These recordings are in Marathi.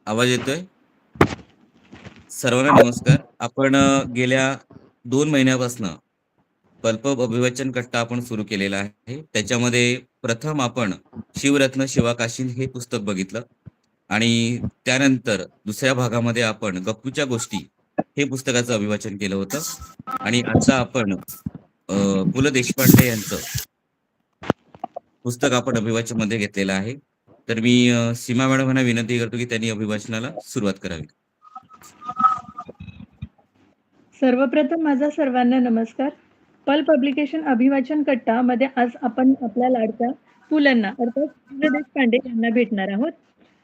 आवाज येतोय? सर्वांना नमस्कार. आपण गेल्या 2 महिन्यापासून पल्प अभिवाचन कट्टा आपण सुरू केलेला आहे. त्याच्यामध्ये प्रथम आपण शिवरत्न शिवाकाशीन हे पुस्तक बघितलं आणि त्यानंतर दुसऱ्या भागामध्ये आपण गप्पूच्या गोष्टी हे पुस्तकाचं अभिवाचन केलं होतं आणि आता आपण पु. ल. देशपांडे यांचं पुस्तक आपण अभिवाचनमध्ये घेतलेलं आहे. तर मी सीमा मॅडमांना विनंती करतो की त्यांनी अभिवाचनाला सुरुवात करावी. सर्वप्रथम माझा सर्वांना नमस्कार. पल पब्लिकेशन अभिवाचन कट्टा मध्ये आज आपण आपल्या लाडक्या पुलंना अर्थात पु. ल. देशपांडे यांना भेटणार आहोत.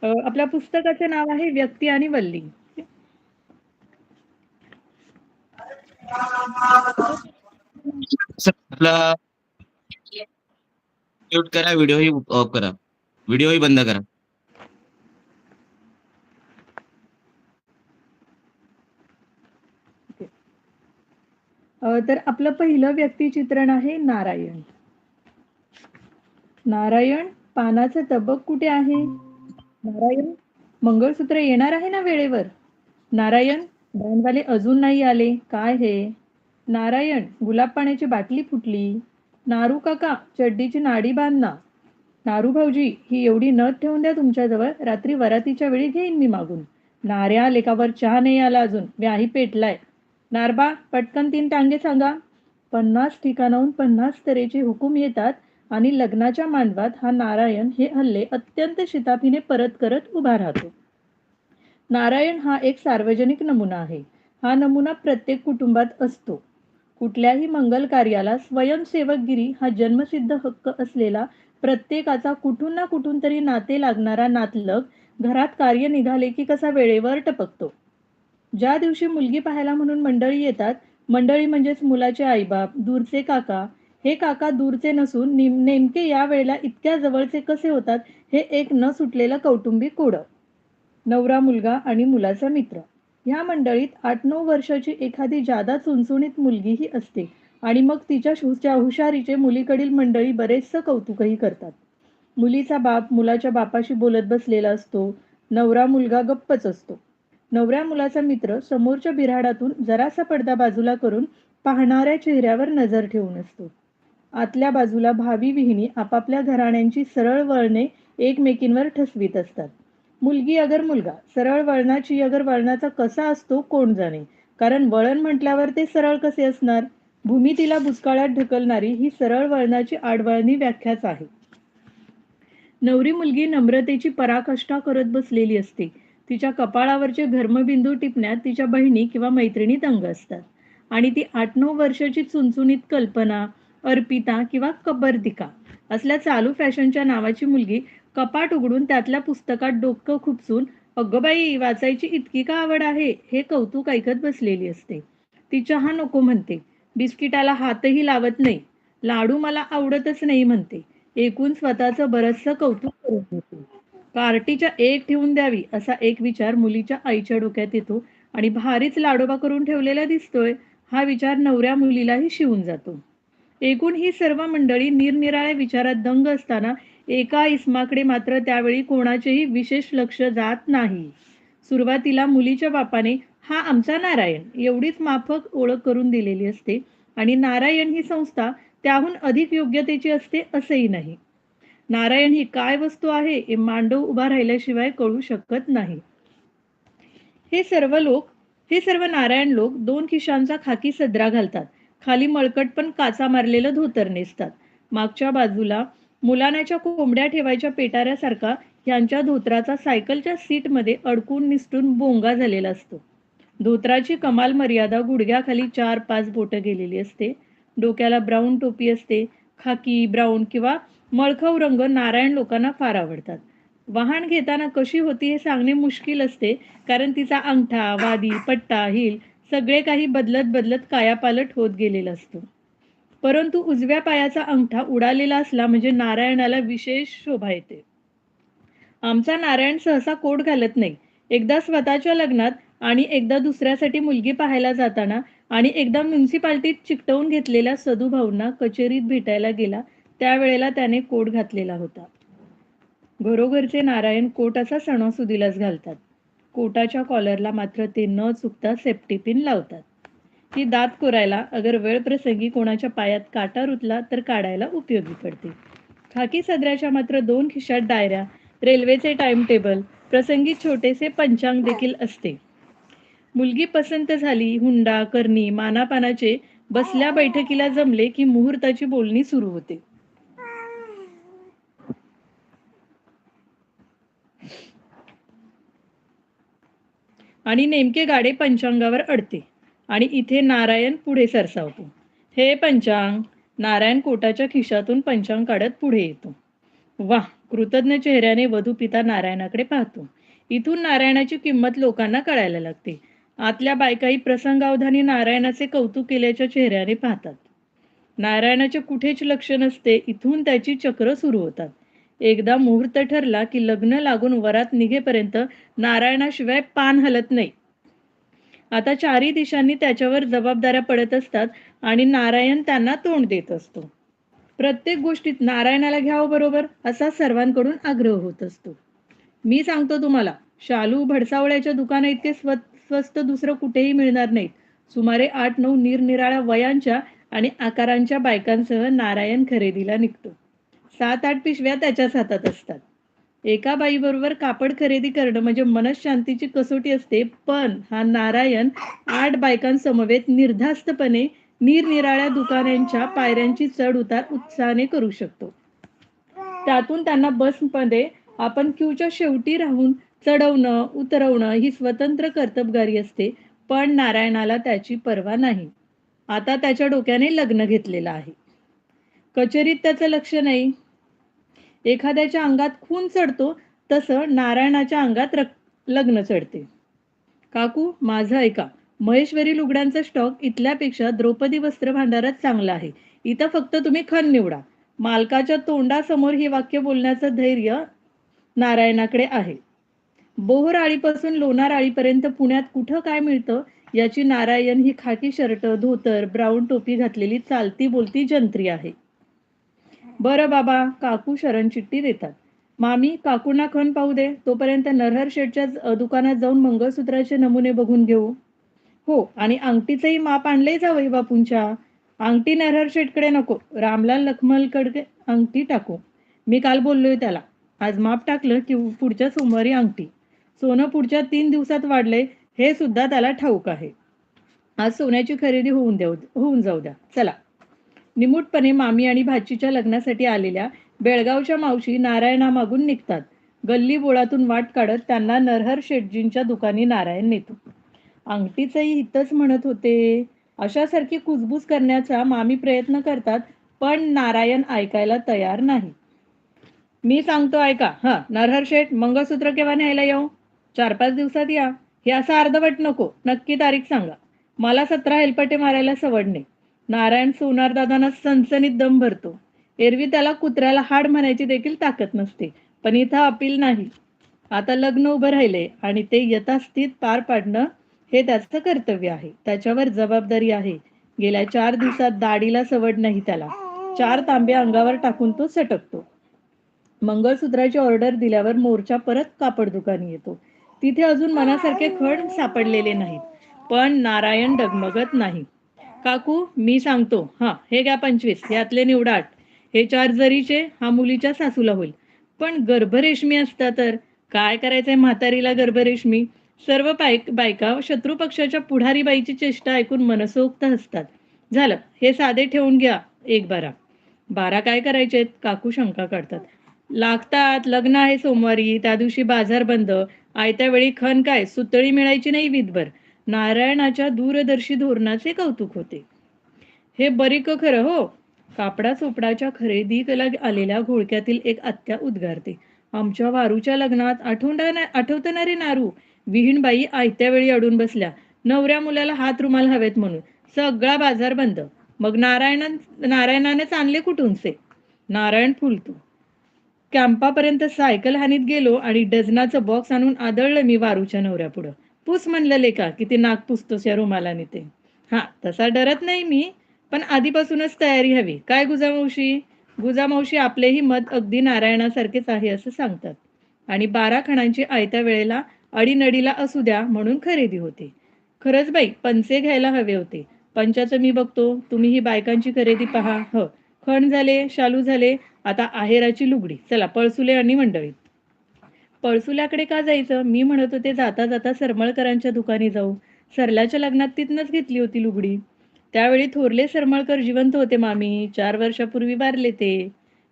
आपल्या पुस्तकाचे नाव आहे व्यक्ती आणि वल्ली. आपला म्यूट करा, व्हिडिओही ऑफ करा, व्हिडिओही बंद करा. तर आपलं पहिलं व्यक्तिचित्रण आहे नारायण. नारायण, पानाचं तबक कुठे आहे? नारायण, मंगळसूत्र येणार आहे ना वेळेवर? नारायण, बँडवाले अजून नाही आले, काय हे? नारायण, गुलाब पाण्याची बाटली फुटली. नारू काका, चड्डीची नाडी बांधना. नारू भाऊजी, ही एवढी नथ ठेवून द्या तुमच्याजवळ, रात्री वरातीच्या वेळी घेईन मी मागून. नाऱ्या, लेकावर चहा नाही आला अजून, व्याही पेटलाय. नारबा, पटकन 3 टांगे सांगा. 50 ठिकाणाहून 50 तऱ्हेचे हुकूम येतात आणि लग्नाच्या मांडवात हा नारायण हे हल्ले अत्यंत शिताफीने परत करत उभा राहतो. नारायण हा एक सार्वजनिक नमुना आहे. हा नमुना प्रत्येक कुटुंबात असतो. कुठल्याही मंगल कार्याला स्वयंसेवकगिरी हा जन्मसिद्ध हक्क असलेला प्रत्येकाचा कुठून ना कुठून तरी नाते लागणारा नातलग घरात कार्य निघाले की कसा वेळेवर टपकतो. ज्या दिवशी मुलगी पाहायला म्हणून मंडळी येतात, मंडळी म्हणजेच मुलाचे आईबाप, दूरचे काका, हे काका दूरचे नसून नेमके या वेळेला इतक्या जवळचे कसे होतात हे एक न सुटलेलं कौटुंबिक कोडं. नवरा, मुलगा आणि मुलाचा मित्र. ह्या मंडळीत 8-9 वर्षाची एखादी जादा चुणचुणीत मुलगीही असते आणि मग तिच्या हुशारीचे मुलीकडील मंडळी बरेचसं कौतुकही करतात. मुलीचा बाप मुलाच्या बापाशी बोलत बसलेला असतो. नवरा मुलगा गप्पच असतो. नवऱ्या मुलाचा मित्र समोरच्या बिऱ्हाडातून जरासा पडदा बाजूला करून पाहणाऱ्या चेहऱ्यावर नजर ठेवून असतो. आतल्या बाजूला भावी विहिणी आपापल्या घराण्यांची सरळ वळणे एकमेकींवर ठसवीत असतात. मुलगी अगर मुलगा सरळ वळणाची अगर वळणाचा कसा असतो कोण जाणे, कारण वळण म्हटल्यावर ते सरळ कसे असणार? भूमितीला भूतकाळात ढकलणारी ही सरळ वळणाची आडवळणी व्याख्याच आहे. नवरी मुलगी नम्रतेची पराकाष्ठा करत बसलेली असते. तिच्या कपाळावरचे घर्मबिंदू टिपण्यात तिच्या बहिणी किंवा मैत्रिणी दंग असतात आणि ती 8-9 वर्षाची चुणचुणीत कल्पना, अर्पिता किंवा कबर्दिका असल्या चालू फॅशनच्या नावाची मुलगी कपाट उघडून त्यातल्या पुस्तकात डोकं खुपसून "अगं बाई, वाचायची इतकी का आवड आहे" हे कौतुक ऐकत बसलेली असते. ती चहा नको म्हणते, बिस्किटाला हातही लावत नाही, लाडू मला आवडतच नाही म्हणते. एकूण स्वतःचं बरचसं कौतुक करून घेते. कार्टीच्या एक ठेवून द्यावी असा एक विचार मुलीच्या आईच्या डोक्यात येतो आणि भारीच लाडोबा करून ठेवलेला दिसतोय हा विचार नवऱ्या मुलीलाही शिवून जातो. एकूण ही सर्व मंडळी निरनिराळ्या विचारात दंग असताना एका इसमाकडे मात्र त्यावेळी कोणाचेही विशेष लक्ष जात नाही. सुरुवातीला मुलीच्या बापाने "हा आमचा नारायण" एवढीच माफक ओळख करून दिलेली असते आणि नारायण ही संस्था त्याहून अधिक योग्यतेची असते असंही नाही. नारायण ही काय वस्तू आहे हे मांडव उभा राहिल्याशिवाय कळू शकत नाही. हे सर्व नारायण लोक 2 खिशांचा खाकी सदरा घालतात. खाली मळकट पण काचा मारलेलं धोतर नेसतात. मागच्या बाजूला मुलाण्याच्या कोंबड्या ठेवायच्या पेटाऱ्यासारखा ह्यांच्या धोत्राचा सायकलच्या सीटमध्ये अडकून निसटून बोंगा झालेला असतो. धोत्राची कमाल मर्यादा गुडघ्याखाली 4-5 बोटं गेलेली असते. डोक्याला ब्राऊन टोपी असते. खाकी, ब्राऊन किंवा मळखव रंग नारायण लोकांना फार आवडतात. वहाण घेताना कशी होती हे सांगणे मुश्किल असते, कारण तिचा अंगठा, वादी, पट्टा, हिल सगळे काही बदलत बदलत कायापालट होत गेलेला असतो. परंतु उजव्या पायाचा अंगठा उडालेला असला म्हणजे नारायणाला विशेष शोभा येते. आमचा नारायण सहसा कोट घालत नाही. एकदा स्वतःच्या लग्नात आणि एकदा दुसऱ्यासाठी मुलगी पाहायला जाताना आणि एकदा म्युन्सिपाल्टीत चिकटवून घेतलेल्या सदुभाऊंना कचेरीत भेटायला गेला त्यावेळेला त्याने कोट घातलेला होता. घरोघरचे नारायण कोट असा सणासुदीलाच घालतात. कोटाच्या कॉलरला मात्र ते न चुकता सेफ्टी पिन लावतात. ही दात कोरायला अगर वेळ प्रसंगी कोणाच्या पायात काटा रुतला तर काढायला उपयोगी पडते. खाकी सदऱ्याच्या मात्र 2 खिशात डायऱ्या, रेल्वेचे टाइम टेबल, प्रसंगी छोटेसे पंचांग देखील असते. मुलगी पसंत झाली, हुंडा, करणी, मानापानाचे बसल्या बैठकीला जमले की मुहूर्ताची बोलणी सुरू होते. आणि नेमके गाडे पंचांगावर अडते आणि इथे नारायण पुढे सरसावतो. हे पंचांग! नारायण कोटाच्या खिशातून पंचांग काढत पुढे येतो. वाह! कृतज्ञ चेहऱ्याने वधू पिता नारायणाकडे पाहतो. इथून नारायणाची किंमत लोकांना कळायला लागते. आतल्या बायकाही प्रसंगावधानी नारायणाचे कौतुक केल्याच्या चेहऱ्याने पाहतात. नारायणाचे कुठेच लक्ष नसते. इथून त्याची चक्र सुरू होतात. एकदा मुहूर्त ठरला की लग्न लागून वरात निघेपर्यंत नारायणाशिवाय पान हलत नाही. आता चारी दिशांनी त्याच्यावर जबाबदाऱ्या पडत असतात आणि नारायण त्यांना तोंड देत असतो. प्रत्येक गोष्टीत नारायणाला घ्यावं बरोबर असा सर्वांकडून आग्रह होत असतो. मी सांगतो तुम्हाला, शालू भडसावळ्याच्या दुकाना इतके स्वस्त दुसरं कुठेही मिळणार नाहीत. सुमारे 8-9 निरनिराळ्या वयांच्या आणि आकारांच्या बायकांसह नारायण खरेदीला निघतो. 7-8 पिशव्या त्याच्याच हातात असतात. एका बाईबरोबर कापड खरेदी करणं म्हणजे मनःशांतीची कसोटी असते, पण हा नारायण 8 बायकांसमवेत निर्धास्तपणे निरनिराळ्या दुकानांच्या पायऱ्यांची चढ उतार उत्साहाने करू शकतो. त्यातून त्यांना बसमध्ये आपण क्यूच्या शेवटी राहून चढवणं उतरवणं ही स्वतंत्र कर्तबगारी असते, पण नारायणाला त्याची पर्वा नाही. आता त्याच्या डोक्याने लग्न घेतलेलं आहे. कचेरीत त्याचं लक्ष नाही. एखाद्याच्या अंगात खून चढतो तसं नारायणाच्या अंगात लग्न चढते. काकू, माझं ऐका. महेश्वरी लुगड्यांचा स्टॉक इथल्यापेक्षा द्रौपदी वस्त्र भांडारात चांगला आहे. इथं फक्त तुम्ही खण निवडा. मालकाच्या तोंडासमोर हे वाक्य बोलण्याचं धैर्य नारायणाकडे आहे. बोहर आळीपासून लोणार आळीपर्यंत पुण्यात कुठं काय मिळतं याची नारायण ही खाकी शर्ट, धोतर, ब्राऊन टोपी घातलेली चालती बोलती जंत्री आहे. बरं बाबा, काकू शरणचिठ्ठी देतात. मामी, काकूंना खण पाहू दे. तोपर्यंत नरहर शेठच्या दुकानात जाऊन मंगळसूत्राचे नमुने बघून घेऊ. हो, आणि अंगठीचंही माप आणलंय जावई बापूंच्या. अंगठी नरहर शेठकडे नको, रामलाल लखमलकडे अंगठी टाकू. मी काल बोललोय त्याला. आज माप टाकलं की पुढच्या सोमवारी अंगठी. सोनं पुढच्या 3 दिवसात वाढलंय हे सुद्धा त्याला ठाऊक आहे. आज सोन्याची खरेदी होऊन जाऊ द्या. चला. निमूटपणे मामी आणि भाचीच्या लग्नासाठी आलेल्या बेळगावच्या मावशी नारायणामागून निघतात. गल्ली बोळातून वाट काढत त्यांना नरहर शेठजींच्या दुकानी नारायण नेतो. अंगठीचंही हितच म्हणत होते. अशासारखी कुजबूज करण्याचा मामी प्रयत्न करतात, पण नारायण ऐकायला तयार नाही. मी सांगतो ऐका. नरहर शेठ, मंगळसूत्र केव्हा न्यायला येऊ? 4-5 दिवसात या. हे असं अर्धवट नको. नक्की तारीख सांगा. मला 17 हेलपाटे मारायला सवड नाही. नारायण सोनारदादांना सणसणीत दम भरतो. एरवी त्याला कुत्र्याला हाड म्हणायची देखील ताकद नसते, पण इथं अपील नाही. आता लग्न उभं राहिले आणि ते यथास्थित पार पाडणं हे त्याचं कर्तव्य आहे. त्याच्यावर जबाबदारी आहे. गेल्या 4 दिवसात दाढीला सवड नाही त्याला. 4 तांबे अंगावर टाकून तो सटकतो. मंगळसूत्राची ऑर्डर दिल्यावर मोर्चा परत कापड दुकानी येतो. तिथे अजून मनासारखे खण सापडलेले नाहीत, पण नारायण डगमगत नाही. काकू, मी सांगतो. हे घ्या 25, यातले निवडा 8. हे 4 जरीचे, हा मुलीच्या सासूला होईल. पण गर्भरेशमी असता तर काय करायचंय म्हातारीला गर्भरेशमी? सर्व बायका शत्रुपक्षाच्या पुढारी बाईची चेष्टा ऐकून मनसोक्त हसतात. झालं, हे साधे ठेवून घ्या 1-12. 12 काय करायचेत? काकू शंका काढतात. लागतात. लग्न आहे सोमवारी, त्या दिवशी बाजार बंद. आयत्या वेळी खण काय, सुतळी मिळायची नाही वीतभर. नारायणाच्या दूरदर्शी धोरणाचे कौतुक होते. हे बरीक खरं हो. कापडा चोपडाच्या खरेदीला आलेल्या घोळक्यातील एक आत्या उद्गारते. आमच्या वारूच्या लग्नात आठवतं ना रे नारू? विहीणबाई आयत्या वेळी अडून बसल्या. नवऱ्या मुलाला हात रुमाल हवेत म्हणून. सगळा बाजार बंद. मग नारायणानेच आणले कुठूनचे? नारायण फुलतो. कॅम्पापर्यंत सायकल हानीत गेलो आणि डझनाचं बॉक्स आणून आदळलं मी वारूच्या नवऱ्यापुढं. पुस म्हणलं लेका, किती नाक पुसतोस या रुमालाने ते. हां, तसा डरत नाही मी, पण आधीपासूनच तयारी हवी. काय गुजामावशी? गुजामावशी आपलेही मत अगदी नारायणासारखेच आहे असं सांगतात. आणि 12 खणांची आयत्या वेळेला अडीनडीला असू द्या म्हणून खरेदी होते. खरंच बाई, पंचे घ्यायला हवे होते. पंचाचं मी बघतो, तुम्ही ही बायकांची खरेदी पहा. हं, खण झाले, शालू झाले, आता आहेराची लुगडी. चला पळसुले आणि मंडळी. पळसुल्याकडे का जायचं? मी म्हणत होते जाता जाता सरमळकरांच्या दुकानी जाऊ. सरल्याच्या लग्नात तिथनंच घेतली होती लुगडी. त्यावेळी थोरले सरमळकर जिवंत होते मामी. 4 वर्षापूर्वी वारले ते.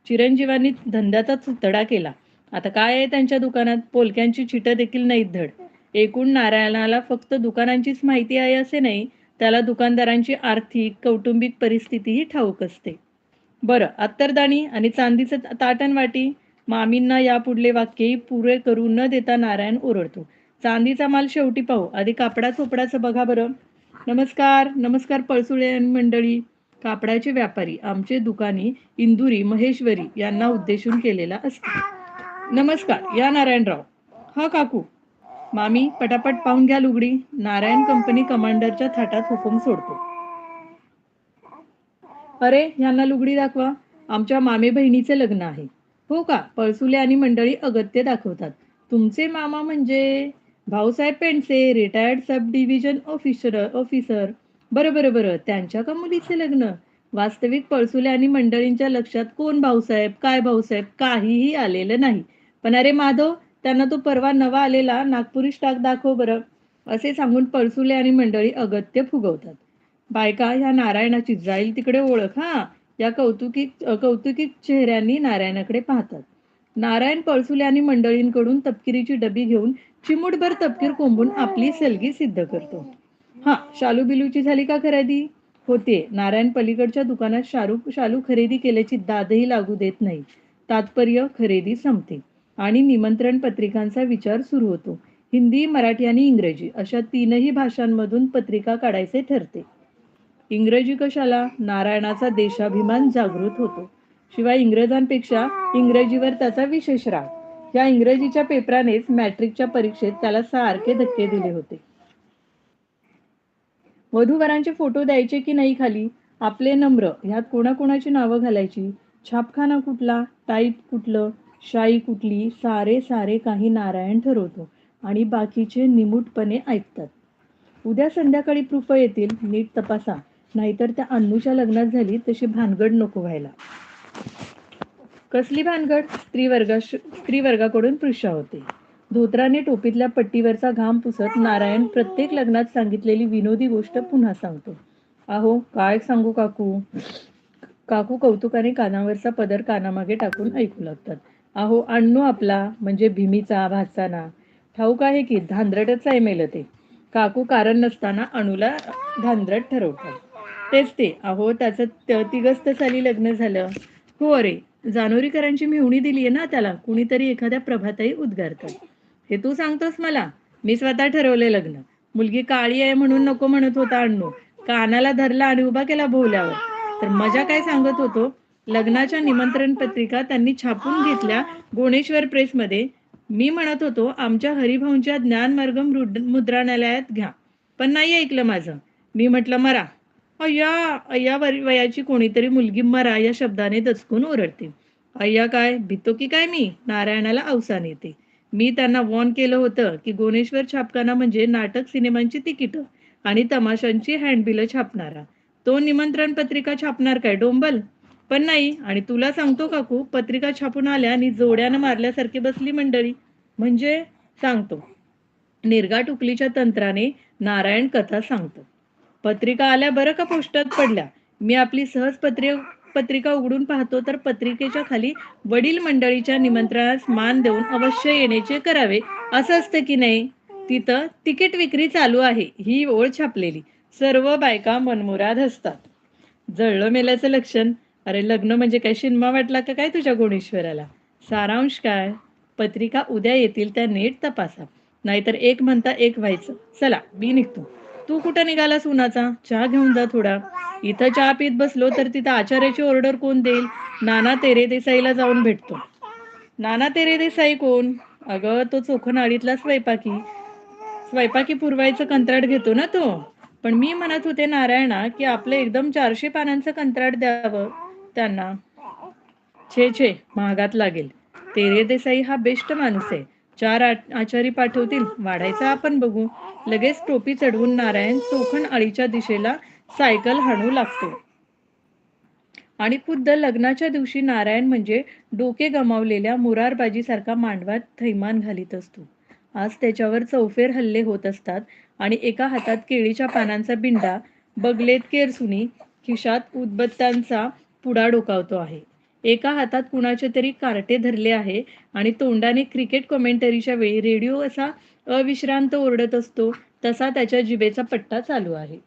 चिरंजीवांनी धंद्याचाच तडा केला. आता काय आहे त्यांच्या दुकानात? पोलक्यांची चिटं देखील नाहीत धड. एकूण नारायणाला फक्त दुकानांचीच माहिती आहे असे नाही, त्याला दुकानदारांची आर्थिक, कौटुंबिक परिस्थितीही ठाऊक असते. बरं, अत्तरदाणी आणि चांदीचं ताट वाटी. मामींना यापुढले वाक्यही पुरे करू न देता नारायण ओरडतो. चांदीचा माल शेवटी पाहू, आधी कापडा चोपडाचं बघा बरं. नमस्कार, नमस्कार पळसुळे आणि मंडळी. कापडाचे व्यापारी आमचे दुकानी इंदुरी महेश्वरी यांना उद्देशून केलेला असतो. नमस्कार, या नारायणराव. हा काकू. मामी पटापट पाहून घ्या लुगडी. नारायण कंपनी कमांडरच्या थाटात हुकूम सोडतो. अरे, ह्यांना लुगडी दाखवा. आमच्या मामे बहिणीचे लग्न आहे. हो का? पळसुले आणि मंडळी अगत्य दाखवतात. तुमचे मामा म्हणजे भाऊसाहेब पेंडसे, रिटायर्ड सब डिव्हिजन ऑफिसर. बरं बरं बरं, त्यांच्या का मुलीचे लग्न? वास्तविक पळसुले आणि मंडळींच्या लक्षात कोण भाऊसाहेब, काय भाऊसाहेब काहीही आलेलं नाही. पण अरे माधव, त्यांना तो परवा नवा आलेला नागपुरी स्टॉक दाखव बरं. असे सांगून पळसुले आणि मंडळी अगत्य फुगवतात. बायका ह्या नारायणाची जाईल तिकडे ओळख हा. या कौतुकिक चेहऱ्यांनी नारायणाकडे पाहतात. नारायण पळसुले आणि मंडळींकडून तपकिरीची डबी घेऊन चिमूटभर तपकीर कोंबून आपली सलगी सिद्ध करतो. हा, शालू बिलूची झाली का खरेदी? होते. नारायण पलीकडच्या दुकानात शालू खरेदी केल्याची दादही लागू देत नाही. तात्पर्य खरेदी संपते आणि निमंत्रण पत्रिकांचा विचार सुरू होतो. हिंदी, मराठी आणि इंग्रजी अशा 3ही भाषांमधून पत्रिका काढायचे ठरते. इंग्रजी कशाला? नारायणाचा देशाभिमान जागृत होतो. शिवाय इंग्रजांपेक्षा इंग्रजीवर त्याचा विशेष राग. या इंग्रजीच्या पेपरानेच मॅट्रिकच्या परीक्षेत त्याला सारखे धक्के दिले होते. वधूवरांचे फोटो द्यायचे की नाही खाली? आपले नम्र ह्यात कोणाकोणाची नावं घालायची? छापखाना कुठला? टाईप कुठलं? शाई कुठली? सारे सारे काही नारायण ठरवतो आणि बाकीचे निमूटपणे ऐकतात. उद्या संध्याकाळी प्रूफ येतील, नीट तपासा. नाहीतर त्या अन्नूच्या लग्नात झाली तशी भानगड नको व्हायला. कसली भानगड? स्त्री वर्गाकडून पृष्ठा होते. धोत्राने टोपीतल्या पट्टीवरचा घाम पुसत नारायण प्रत्येक लग्नात सांगितलेली विनोदी गोष्ट पुन्हा सांगतो. अहो, काय सांगू काकू? काकू कौतुकाने कानावरचा पदर कानामागे टाकून ऐकू लागतात. अहो, अण्णू आपला म्हणजे भीमीचा भाचा ठाऊक आहे की धांदरटच आहे मेलं ते. काकू कारण नसताना अणूला धांदरट ठरवतात. तेच ते. अहो, त्याचं 33 साली लग्न झालं. हो, अरे, जानोरीकरांची मेहुणी दिलीये ना त्याला. कुणीतरी एखाद्या प्रभाताई उद्गारतात. हे तू सांगतोस मला? मी स्वतः ठरवले लग्न. मुलगी काळी आहे म्हणून नको म्हणत होता अण्णू. कानाला धरला आणि उभा केला भोवल्यावर. तर मजा काय सांगत होतो. लग्नाच्या निमंत्रण पत्रिका त्यांनी छापून घेतल्या गोणेश्वर प्रेसमध्ये. मी म्हणत होतो आमच्या हरिभाऊंच्या ज्ञानमार्ग मुद्रणालयात घ्या. पण नाही ऐकलं माझं. मी म्हटलं मरा. अय्या अय्या वयाची कोणीतरी मुलगी मरा या शब्दाने दचकून ओरडते. अय्या काय भितो की काय मी? नारायणाला अवसान येते. मी त्यांना वॉर्न केलं होतं की गोणेश्वर छापखाना म्हणजे नाटक सिनेमांची तिकीटं आणि तमाशांची हँडबिलं छापणारा. तो निमंत्रण पत्रिका छापणार काय डोंबल? पण नाही. आणि तुला सांगतो काकू, पत्रिका छापून आल्या आणि जोड्यानं मारल्यासारखी बसली मंडळी. म्हणजे? सांगतो. निर्घाट उकलीच्या तंत्राने नारायण कथा सांगतो. पत्रिका आल्या बरं का पोस्टात पडल्या. मी आपली सहज पत्रिका उघडून पाहतो तर पत्रिकेच्या खाली वडील मंडळीच्या निमंत्रणास मान देऊन अवश्य येण्याचे करावे असं असतं की नाही. तिथं तिकीट विक्री चालू आहे ही ओळ छापलेली. सर्व बायका मनमुराद हसतात. जळलं मेल्याचं लक्षण. अरे, लग्न म्हणजे काय शिन्मा वाटला का काय तुझ्या गुणेश्वराला? सारांश काय? पत्रिका उद्या येतील त्या नीट तपासा. नाहीतर एक म्हणता एक व्हायचं. चला, मी निघतो. तू कुठं निघालास उन्हाचा? चहा घेऊन जा थोडा. इथं चहा पीत बसलो तर तिथं आचार्याची ऑर्डर कोण देईल? नाना तेरे देसाईला जाऊन भेटतो. नाना तेरे देसाई कोण? अगं, तो चोखनाळीतला स्वयंपाकी पुरवायचं कंत्राट घेतो ना तो. पण मी म्हणत होते नारायणा की आपलं एकदम 400 पानांचं कंत्राट द्यावं त्यांना. छे छे, महागात लागेल. तेरे देसाई हा बेस्ट माणूस आहे. 4 आचारी पाठवतील, वाढायचं आपण बघू. लगेच टोपी चढवून नारायण चोखण आळीच्या दिशेला सायकल हाणू लागतो. आणि खुद्द लग्नाच्या दिवशी नारायण म्हणजे डोके गमावलेल्या मोरारबाजीसारखा मांडवात थैमान घालीत असतो. आज त्याच्यावर चौफेर हल्ले होत असतात आणि एका हातात केळीच्या पानांचा बिंडा, बगलेत केरसुणी, खिशात उदबत्त्यांचा पुडा डोकावतो आहे. एका हातात कुणाचे तरी कार्टे धरले आहे आणि तोंडाने क्रिकेट कॉमेंटरीच्या वेळी रेडिओ असा अविश्रांत ओरडत असतो तसा त्याच्या जिभेचा पट्टा चालू आहे.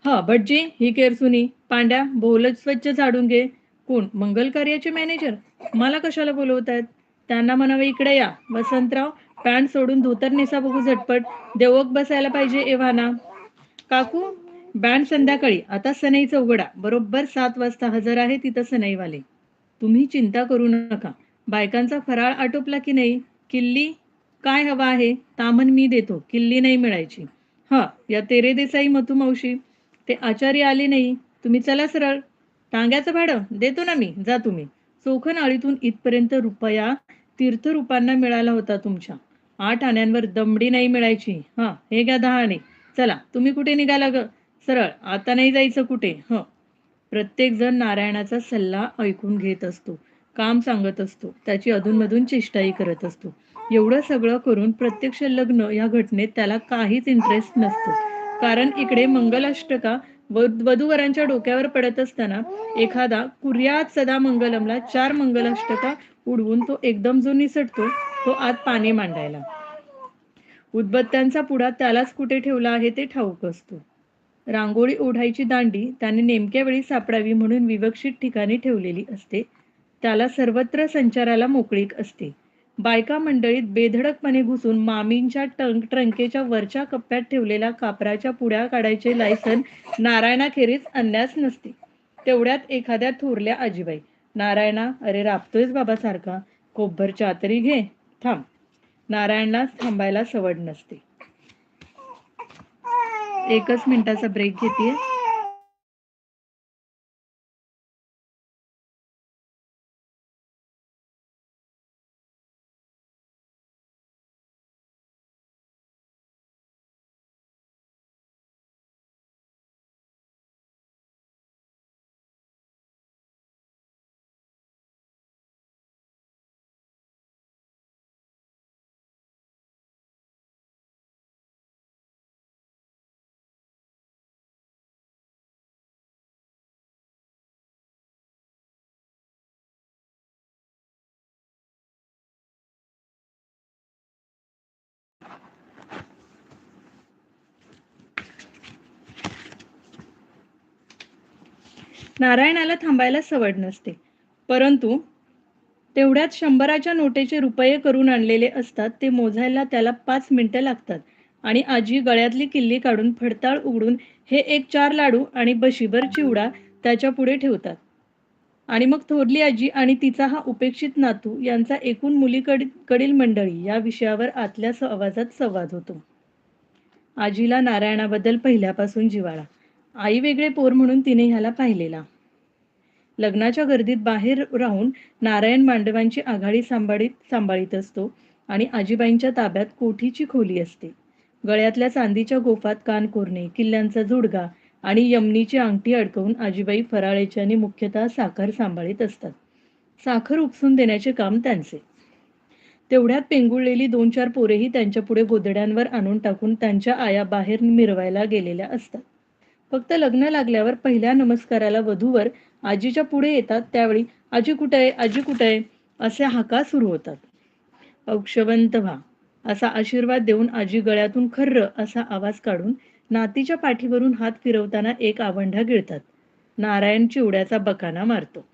हा भटजी, ही केरसुनी. पांड्या, बोलच स्वच्छ झाडून घे. कोण, मंगल कार्याचे मॅनेजर? मला कशाला बोलवतायत? त्यांना म्हणावे इकडे या. वसंतराव, पॅन्ट सोडून धोतर नेसा बघू झटपट. देवक बसायला पाहिजे एव्हाना. काकू, बँड संध्याकाळी. आता सनईचं उघडा. बरोबर 7 वाजता हजर आहे तिथं सनईवाले. तुम्ही चिंता करू नका. बायकांचा फराळ आटोपला की नाही? किल्ली काय हवा आहे? तामण मी देतो. किल्ली नाही मिळायची. हा, या तेरे देसाई मथू मावशी, ते आचारी आले नाही. तुम्ही चला सरळ. टांग्याचं भाडं देतो ना मी, जा तुम्ही. चोखण आळीतून इथपर्यंत रुपया तीर्थरूपांना मिळाला होता तुमच्या. 8 आण्यांवर दमडी नाही मिळायची. हा, हे घ्या 10 आणे. चला, तुम्ही कुठे निघाला ग? सरळ, आता नाही जायचं कुठे. प्रत्येक जण नारायणाचा सल्ला ऐकून घेत असतो, काम सांगत असतो, त्याची अधूनमधून चेष्टाही करत असतो. एवढं सगळं करून प्रत्यक्ष लग्न या घटनेत त्याला काहीच इंटरेस्ट नसतो. कारण इकडे मंगलाष्टका वधूवरांच्या डोक्यावर पडत असताना एखादा कुर्यात सदा मंगलमला 4 मंगलाष्टका उडवून तो एकदम जो निसटतो तो आत पाणी मांडायला. उदबत्त्यांचा पुडा त्यालाच कुठे ठेवला आहे ते ठाऊक असतो. रांगोळी ओढायची दांडी त्याने नेमक्या वेळी सापडावी म्हणून विवक्षित ठिकाणी ठेवलेली असते. त्याला सर्वत्र संचाराला मोकळीक असते. बायका मंडळीत बेधडकपणे घुसून मामींच्या ट्रंकेच्या वरच्या कप्प्यात ठेवलेल्या कापराच्या पुड्या काढायचे लायसन नारायणाखेरीज अन्यास नसते. तेवढ्यात एखाद्या थोरल्या आजीबाई, नारायणा, अरे राबतोयस बाबा सारखा, कोपभर चहा तरी घे. थांब. नारायणला थांबायला सवड नसते. 1 मिनिटाचा ब्रेक घेतेय. नारायणाला थांबायला सवड नसते. परंतु तेवढ्यात 100च्या नोटेचे रुपये करून आणलेले असतात ते मोजायला त्याला 5 मिनिटं लागतात. आणि आजी गळ्यातली किल्ली काढून फडताळ उघडून हे एक 4 लाडू आणि बशीभर चिवडा त्याच्या पुढे ठेवतात. आणि मग थोरली आजी आणि तिचा हा उपेक्षित नातू यांचा एकूण मुलीकडील मंडळी या विषयावर आतल्या आवाजात संवाद होतो. आजीला नारायणाबद्दल पहिल्यापासून जिव्हाळा. आई वेगळे पोर म्हणून तिने ह्याला पाहिलेला. लग्नाच्या गर्दीत बाहेर राहून नारायण मांडवांची आघाडी सांभाळीत असतो आणि आजीबाईंच्या ताब्यात कोठीची खोली असते. गळ्यातल्या चांदीच्या गोफात कानकोरणे, किल्ल्यांचा जुडगा आणि यमनीची अंगठी अडकवून आजीबाई फराळेची आणि मुख्यतः साखर सांभाळीत असतात. साखर उपसून देण्याचे काम त्यांचे. तेवढ्यात पेंगुळलेली 2-4 पोरेही त्यांच्या पुढे गोधड्यांवर आणून टाकून त्यांच्या आया बाहेर मिरवायला गेलेल्या असतात. फक्त लग्न लागल्यावर पहिल्या नमस्काराला वधूवर आजीच्या पुढे येतात त्यावेळी आजी कुठे आहे, आजी कुठे आहे असे हाका सुरू होतात. औक्षवंत व्हा असा आशीर्वाद देऊन आजी गळ्यातून खर्र असा आवाज काढून नातीच्या पाठीवरून हात फिरवताना एक आवंढा गिळतात. नारायण चिवड्याचा बकाना मारतो.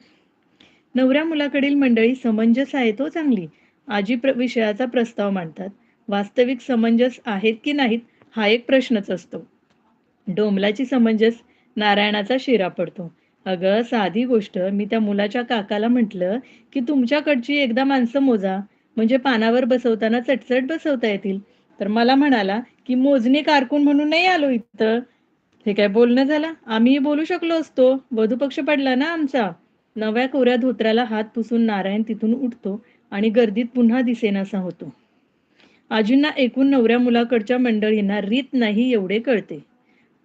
नवऱ्या मुलाकडील मंडळी समंजस आहे तो चांगली. आजी विषयाचा प्रस्ताव मांडतात. वास्तविक समंजस आहेत की नाहीत हा एक प्रश्नच असतो. डोंबलाची समंजस नारायणाचा शिरा पडतो. अगं साधी गोष्ट, मी त्या मुलाच्या काकाला म्हटलं की तुमच्याकडची एकदा माणसं मोजा, म्हणजे पानावर बसवताना चटचट बसवता येतील. तर मला म्हणाला की मोजणी कारकून म्हणून नाही आलो इथं. हे काय बोलणं झालं? आम्हीही बोलू शकलो असतो. वधूपक्ष पडला ना आमचा. नव्या कोऱ्या धोत्राला हात पुसून नारायण तिथून उठतो आणि गर्दीत पुन्हा दिसेनासा होतो. आजींना एकूण नवऱ्या मुलाकडच्या मंडळींना रीत नाही एवढे कळते.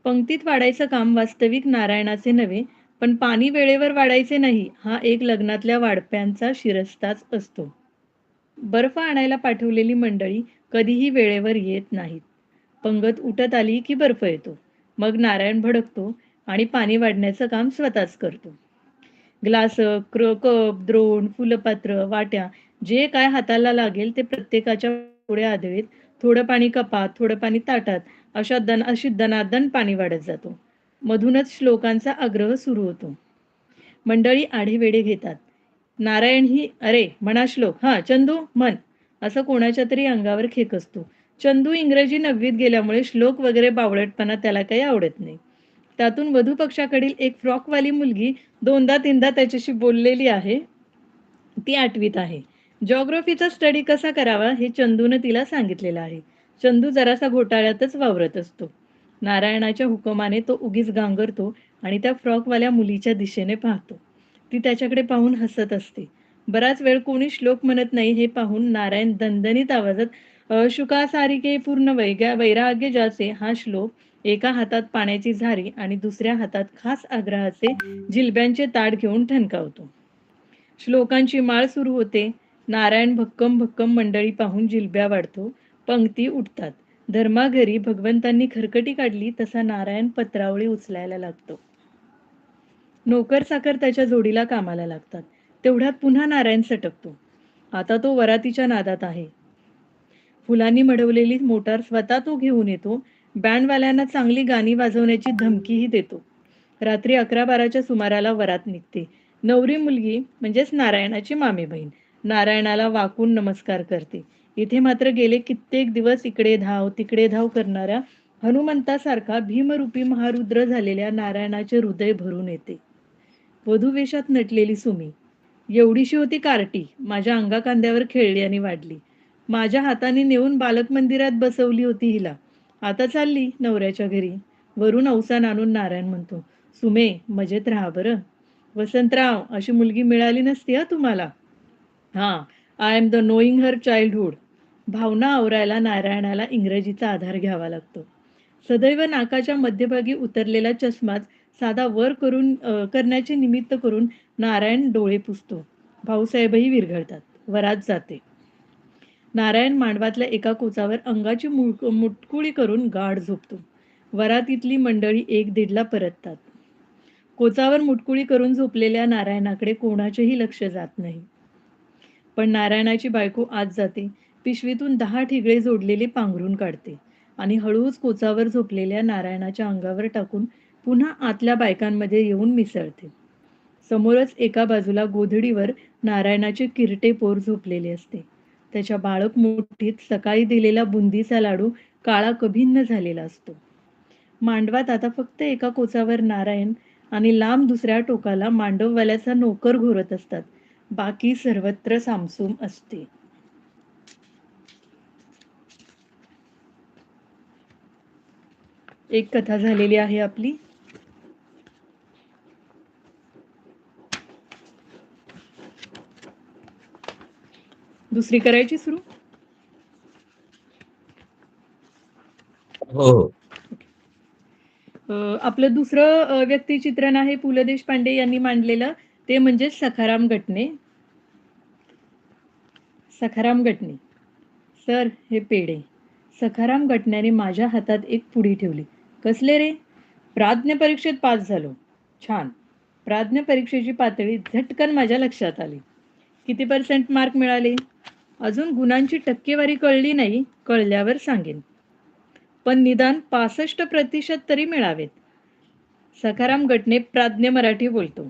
पंक्तीत वाढायचं काम वास्तविक नारायणाचे नव्हे, पण पाणी वेळेवर वाढायचे नाही हा एक लग्नातल्या वाढप्यांचा शिरस्ताच असतो. बर्फ आणायला पाठवलेली मंडळी कधीही वेळेवर येत नाहीत. पंगत उठत आली की बर्फ येतो. मग नारायण भडकतो आणि पाणी वाढण्याचं काम स्वतःच करतो. ग्लास, कप, द्रोण, फुलपात्र, वाट्या जे काय हाताला लागेल ते प्रत्येकाच्या पुढे आदळीत थोडं पाणी कपात, थोडं पाणी ताटात अशी दणादण पाणी वाढत जातो. मधूनच श्लोकांचा आग्रह सुरू होतो. मंडळी आढेवेढे घेतात. नारायणही "अरे म्हणा श्लोक, हां चंदू म्हण" असं कोणाच्या तरी अंगावर खेकसतो. चंदू इंग्रजी 9वीत गेल्यामुळे श्लोक वगैरे बावळटपणा त्याला काही आवडत नाही. त्यातून वधू पक्षाकडील एक फ्रॉकवाली मुलगी 2दा-3दा त्याच्याशी बोललेली आहे. ती 8वीत आहे. जिओग्राफीचा स्टडी कसा करावा हे चंदूनं तिला सांगितलेलं आहे. चंदू जरासा घोटाळ्यातच वावरत असतो. नारायणाच्या हुकुमाने तो उगीच गांगरतो आणि त्या फ्रॉकवाल्या मुलीच्या दिशेने पाहतो. ती त्याच्याकडे पाहून हसत असते. बराच वेळ कोणी श्लोक म्हणत नाही हे पाहून नारायण दणदणीत आवाजात "शुका सारिके पूर्ण वैराग्य ज्याचे" हा श्लोक एका हातात पाण्याची झारी आणि दुसऱ्या हातात खास आग्रहाचे जिलब्यांचे ताट घेऊन ठणकावतो. श्लोकांची माळ सुरू होते. नारायण भक्कम भक्कम मंडळी पाहून जिलब्या वाढतो. पंक्ती उठतात. धर्माघरी भगवंतांनी खरकटी काढली तसा नारायण पत्रावळी उचलायला लागतो. नोकर चाकर त्याच्या जोडीला कामाला लागतात. तेवढ्यात पुन्हा नारायण सटकतो. आता तो वरातीच्या नादात आहे. फुलांनी मढवलेली मोटार स्वतः तो घेऊन येतो. बँडवाल्यांना चांगली गाणी वाजवण्याची धमकीही देतो. रात्री 11-12च्या सुमाराला वरात निघते. नवरी मुलगी म्हणजेच नारायणाची मामी बहीण नारायणाला वाकून नमस्कार करते. इथे मात्र गेले कित्येक दिवस इकडे धाव तिकडे धाव करणाऱ्या हनुमंतासारखा भीमरूपी महारुद्र झालेल्या नारायणाचे हृदय भरून येते. वधूवेशात नटलेली सुमी एवढीशी होती कार्टी माझ्या अंगाखांद्यावर खेळली आणि वाढली. माझ्या हाताने नेऊन बालक मंदिरात बसवली होती हिला. आता चालली नवऱ्याच्या घरी. वरून अवसान आणून नारायण म्हणतो, "सुमे मजेत राहा बरं. वसंतराव अशी मुलगी मिळाली नसती हं तुम्हाला." हां, I am the knowing her childhood. भावना आवरायला नारायणाला इंग्रजीचा आधार घ्यावा लागतो. सदैव नाकाच्या मध्यभागी उतरलेला चष्माच साधा वर करण्याचे निमित्त करून नारायण डोळे पुसतो. भाऊसाहेबही विरघळतात. वरात जाते. नारायण मांडवातल्या एका कोचावर अंगाची मुटकुळी करून गाढ झोपतो. वरातीतली मंडळी 1-1:30ला परततात. कोचावर मुटकुळी करून झोपलेल्या नारायणाकडे कोणाचेही लक्ष जात नाही. पण नारायणाची बायको आत जाते. पिशवीतून 10 ठिगळे जोडलेले पांघरून काढते आणि हळूच कोचावर झोपलेल्या नारायणाच्या अंगावर टाकून पुन्हा आतल्या बायकांमध्ये येऊन मिसळते. समोरच एका बाजूला गोधडीवर नारायणाचे किरटे पोर झोपलेले असते. त्याच्या बाळक मुठीत सकाळी दिलेला बुंदीचा लाडू काळा कभिन्न झालेला असतो. मांडवात आता फक्त एका कोचावर नारायण आणि लांब दुसऱ्या टोकाला मांडववाल्याचा नोकर घोरत असतात. बाकी सर्वत्र सामसूम असते. एक कथा झालेली आहे आपली. दुसरी करायची सुरू? हो, हो. आपलं दुसरं व्यक्तिचित्रण आहे पु. ल. देशपांडे यांनी मांडलेलं. ते म्हणजे सखाराम गटणे. सखाराम गटणे. "सर, हे पेढे." सखाराम गटण्याने माझ्या हातात एक पुडी ठेवली. "कसले रे?" "प्राज्ञ परीक्षेत पास झालो." "छान." प्राज्ञ परीक्षेची पातळी झटकन माझ्या लक्षात आली. "किती % मार्क मिळाले?" "अजून गुणांची टक्केवारी कळली नाही. कळल्यावर सांगेन." "पण निदान 65% तरी मिळावेत." सखाराम गटणे प्राज्ञ मराठी बोलतो.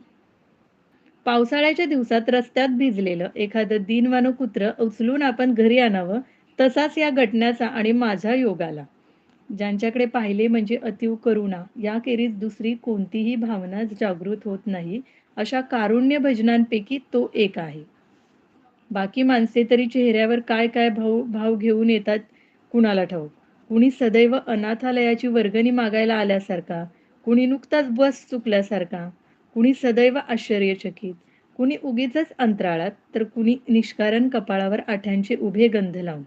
पावसाळ्याच्या दिवसात रस्त्यात भिजलेलं एखादं दीनवाणं कुत्रं उचलून आपण घरी आणावं तसाच या गटण्याचा आणि माझा योग आला. ज्यांच्याकडे पाहिले म्हणजे अतीव करुणा याखेरीज दुसरी कोणतीही भावना जागृत होत नाही अशा कारुण्य भजनांपैकी तो एक आहे. बाकी माणसे तरी चेहऱ्यावर काय काय भाव भाव घेऊन येतात कुणाला ठाऊक. कुणी सदैव अनाथालयाची वर्गणी मागायला आल्यासारखा, कुणी नुकताच बस चुकल्यासारखा, कुणी सदैव आश्चर्यचकित, कुणी उगीचच अंतराळात, तर कुणी निष्कारण कपाळावर आठ्यांचे उभे गंध लावून.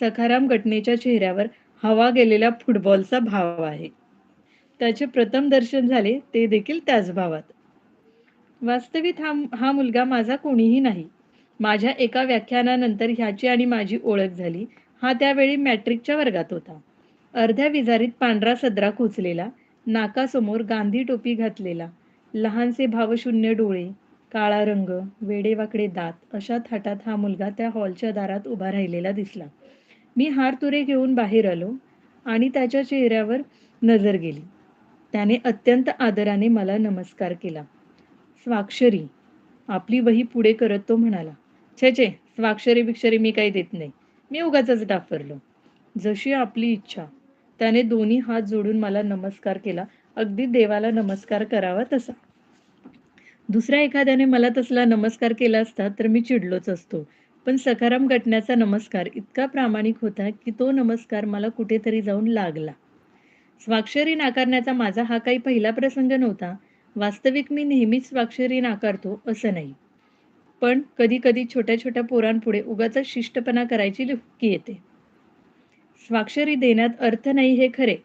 सखाराम घटनेच्या चेहऱ्यावर हवा गेलेल्या फुटबॉलचा भाव आहे. त्याचे प्रथम दर्शन झाले ते देखील त्याच भावात. वास्तविक हा हा मुलगा माझा कोणीही नाही. माझ्या एका व्याख्यानानंतर ह्याची आणि माझी ओळख झाली. हा त्यावेळी मॅट्रिकच्या वर्गात होता. अर्ध्या विजारीत पांढरा सदरा खोचलेला, नाकासमोर गांधी टोपी घातलेला, लहानसे भावशून्य डोळे, काळा रंग, वेडेवाकडे दात अशा थाटात हा मुलगा त्या हॉलच्या दारात उभा राहिलेला दिसला. मी हारतुरे घेऊन बाहेर आलो आणि त्याच्या चेहऱ्यावर नजर गेली. त्याने अत्यंत आदराने मला नमस्कार केला. स्वाक्षरी. आपली वही पुढे करत तो म्हणाला, "छे छे, स्वाक्षरी-बिक्षरी मी काही देत नाही. मी उगाचच डाफरलो." "जशी आपली इच्छा." त्याने दोन्ही हात जोडून मला नमस्कार केला, अगदी देवाला नमस्कार करावा तसा. दुसऱ्या एखाद्याने मला तसला नमस्कार केला असता तर मी चिडलोच असतो. पण सखाराम घटण्याचा नमस्कार इतका प्रामाणिक होता की तो नमस्कार मला कुठेतरी जाऊन लागला. स्वाक्षरी नाकारण्याचा माझा हा काही पहिला प्रसंग नव्हता. वास्तविक मी नेहमीच स्वाक्षरी नाकारतो असं नाही. पण कधी-कधी छोट्या-छोट्या पोरांपुढे उगाचच शिष्टपणा करायची हुक्की येते. स्वाक्षरी देण्यात अर्थ नाही हे खरे,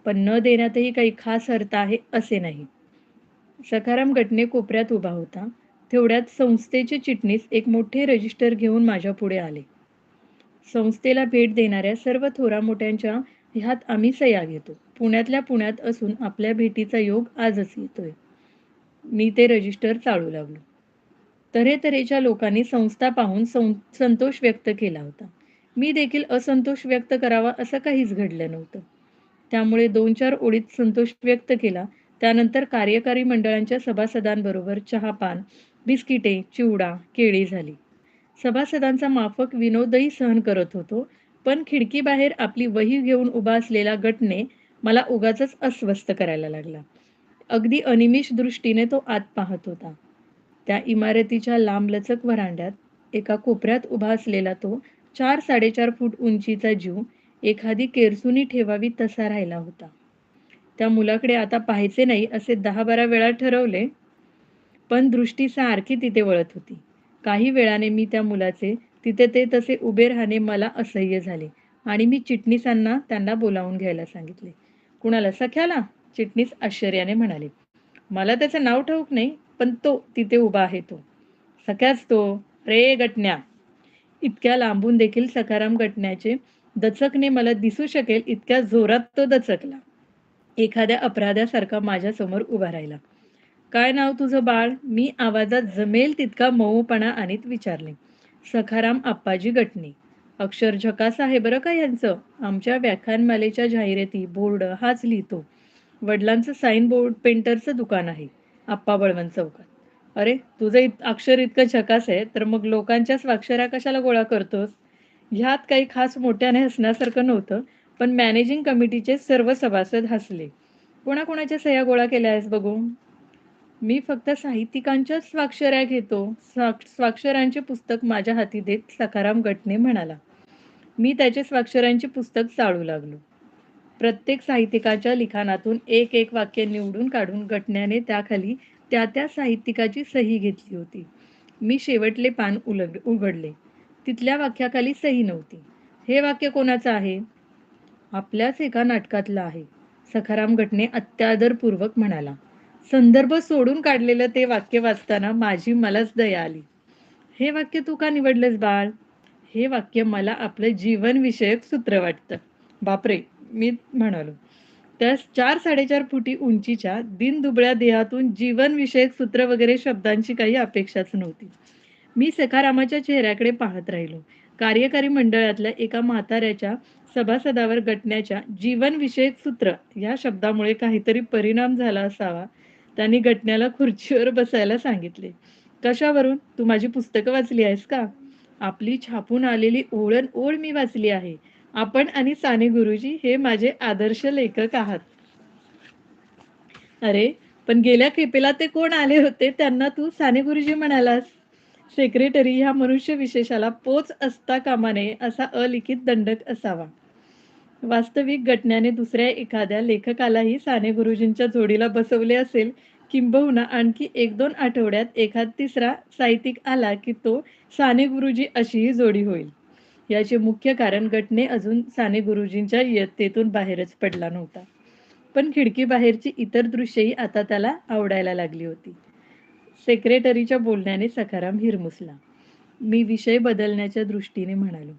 पण न देण्यातही काही खास अर्थ आहे असे नाही. सखाराम गटने कोपऱ्यात उभा होता. तेवढ्यात संस्थेचे चिटणीस एक मोठे रजिस्टर घेऊन माझ्यापुढे आले. संस्थेला भेट देणाऱ्या सर्व थोरामोठ्यांच्या ह्यात आम्ही सह्या घेतो. पुण्यातल्या पुण्यात असून आपल्या भेटीचा योग आजच येतोय. मी ते रजिस्टर चाळू लागलो. तऱ्हेतऱ्हेच्या लोकांनी संस्था पाहून संतोष व्यक्त केला होता. मी देखील असंतोष व्यक्त करावा असं काहीच घडलं नव्हतं. त्यामुळे 2-4 ओळीत संतोष व्यक्त केला. त्यानंतर कार्यकारी मंडळांच्या सभासदांबरोबर चहापान, बिस्किटे, चिवडा, केळी झाली. सभासदांचा माफक विनोदही सहन करत होतो. पण खिडकीबाहेर आपली वही घेऊन उभा असलेला गटने मला उगाचच अस्वस्थ करायला लागला. अगदी अनिमिष दृष्टीने तो आत पाहत होता. त्या इमारतीच्या लांबलचक व्हरांड्यात एका कोपऱ्यात उभा असलेला तो 4-4.5 फूट उंचीचा जीव एखादी केरसुणी ठेवावी तसा राहिला होता. त्या मुलाकडे आता पाहायचे नाही असे 10-12 वेळा ठरवले, पण दृष्टी सारखी तिथे वळत होती. काही वेळाने मी त्या मुलाचे तिथे ते तसे उभे राहणे मला असह्य झाले आणि मी चिटणीसांना त्यांना बोलावून घ्यायला सांगितले. "कुणाला? सख्याला?" चिटणीस आश्चर्याने म्हणाले. "मला त्याचं नाव ठाऊक नाही, पण तो तिथे उभा आहे तो." "सख्याच तो. रे गटण्या." इतक्या लांबून देखील सखाराम गटण्याचे दचकणे मला दिसू शकेल इतक्या जोरात तो दचकला. एखाद्या अपराध्यासारखा माझ्यासमोर उभा राहिला. "काय नाव तुझं बाळ?" मी आवाजात जमेल तितका मऊपणा आणीत विचारले. "सखाराम आप्पाजी गटणे." "अक्षर झकास आहे बरं का ह्यांचं. आमच्या व्याख्यानमालेच्या जाहिराती, बोर्ड हाच लिहितो. वडिलांचं साईन बोर्ड पेंटरचं दुकान आहे, आप्पा बळवंत चौकात." "अरे, तुझं अक्षर इतकं झकास आहे, तर मग लोकांच्या स्वाक्षऱ्या कशाला गोळा करतोस?" ह्यात काही खास मोठ्याने हसण्यासारखं नव्हतं, पण मॅनेजिंग कमिटीचे सर्व सभासद हसले. "कोणाकोणाच्या सह्या गोळा केल्या आहेस बघू?" "मी फक्त साहित्यिकांच्याच स्वाक्षऱ्या घेतो." स्वाक्षऱ्यांचे पुस्तक माझ्या हाती देत सखाराम गटने म्हणाला. मी त्याचे स्वाक्षऱ्यांचे पुस्तक चाळू लागलो. प्रत्येक साहित्यिकाच्या लिखाणातून एक एक वाक्य निवडून काढून गटण्याने त्याखाली त्या त्या साहित्यिकाची सही घेतली होती. मी शेवटले पान उघडले. तिथल्या वाक्याखाली सही नव्हती. "हे वाक्य कोणाचं आहे?" "आपल्याच एका नाटकातलं आहे." सखाराम गटने अत्यादरपूर्वक म्हणाला. संदर्भ सोडून काढलेलं ते वाक्य वाचताना माझी मलाच दया आली. "हे वाक्य तू का निवडलंस बाळ?" "हे वाक्य मला आपलं जीवनविषयक सूत्र वाटतं." "बापरे," मी म्हणालो. त्या 4-4.5 फुटी उंचीच्या दिनदुबळ्या देहातून जीवनविषयक सूत्र वगैरे शब्दांची काही अपेक्षाच नव्हती. मी सखारामाच्या चेहऱ्याकडे पाहत राहिलो. कार्यकारी मंडळातल्या एका म्हाताऱ्याच्या सभासदावर गटण्याच्या जीवनविषयक सूत्र या शब्दामुळे काहीतरी परिणाम झाला असावा. त्यांनी गटण्याला खुर्चीवर बसायला सांगितले. "कशावरून? तू माझी पुस्तकं वाचली आहेस का?" "आपली छापून आलेली ओळण-ओळ मी वाचली आहे. आपण आणि साने गुरुजी हे माझे आदर्श लेखक आहात." "अरे, पण गेल्या खेपेला ते कोण आले होते त्यांना तू साने गुरुजी म्हणालास?" सेक्रेटरी ह्या मनुष्य विशेषाला पोच असता कामा नये असा अलिखित दंडक असावा. वास्तविक घटनेने दुसऱ्या एखाद्या लेखकालाही साने गुरुजींच्या जोडीला बसवले असेल, किंबहुना आणखी 1-2 आठवड्यात एखाद तिसरा साहित्यिक आला की तो साने गुरुजी अशीही जोडी होईल. याचे मुख्य कारण घटने अजून साने गुरुजींच्या इयत्तेतून बाहेरच पडला नव्हता. पण खिडकीबाहेरची इतर दृश्यही आता त्याला आवडायला लागली होती. सेक्रेटरीच्या बोलण्याने सखाराम हिरमुसला. मी विषय बदलण्याच्या दृष्टीने म्हणालो,